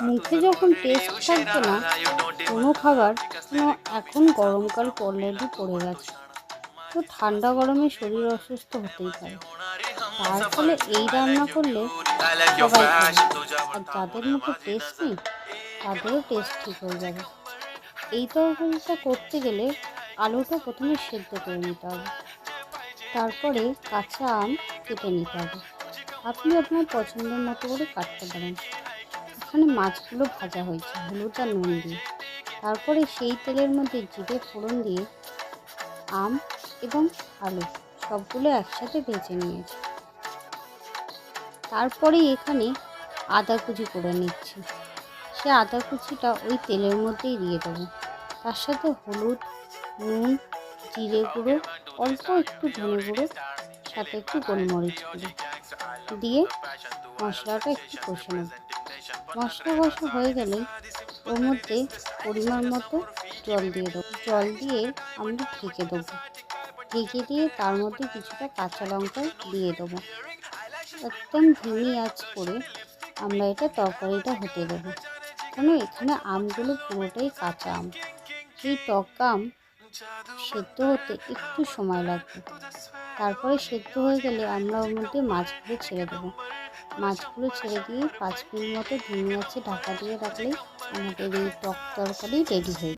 মুখে যখন টেস্ট থাকবে না কোনো খাবার, এখন গরমকাল অলরেডি পড়ে গেছে, তো ঠান্ডা গরমে শরীর অসুস্থ হতেই পারে। তার ফলে এই রান্না করলে সবাই খাবে, আর যাদের মুখে টেস্ট নেই তাদেরও টেস্ট ঠিক হয়ে যাবে। এই তরকারিটা করতে গেলে আলুটা প্রথমে সেদ্ধ করে নিতে হবে, তারপরে কাঁচা আম কেটে নিতে হবে। আপনি আপনার পছন্দের মতো করে কাটতে পারেন। এখানে মাছগুলো ভাজা হয়েছে হলুদ আর নুন দিয়ে। তারপরে সেই তেলের মধ্যে জিরে ফোড়ন দিয়ে আম এবং আলু সবগুলো একসাথে ভেজে নিয়েছি। তারপরে এখানে আদা কুচি করে নিচ্ছি। সে আদা কুচিটা ওই তেলের মধ্যেই দিয়ে দেবো। তার সাথে হলুদ, নুন, জিরে গুঁড়ো, অল্প একটু ধনে গুঁড়ো, সাথে একটু গোলমরিচ গুঁড়ো দিয়ে মশলাটা একটু কষে নেব। মশলা কষা হয়ে গেলে ওর মধ্যে পরিমাণ মতো জল দিয়ে দেবো। জল দিয়ে আমরা ঢেকে দেবো। ঢেকে দিয়ে তার মধ্যে কিছুটা কাঁচা লঙ্কা দিয়ে দেবো। একদম ধিমি আঁচ করে আমরা তরকারিটা হতে দেবো। কেন এখানে আমগুলো পুরোটাই কাঁচা আম, সেই টক আম সেদ্ধ হতে একটু সময় লাগবে। তারপরে সেদ্ধ হয়ে গেলে আমরা ওর মধ্যে মাছগুলো ছেড়ে দেবো। মাছগুলো ছেড়ে দিয়ে 5 মিনিট মতো ধিমি আঁচে ঢাকা দিয়ে রাখলেই আমাদের এই টক তরকারি রেডি হয়ে যাবে।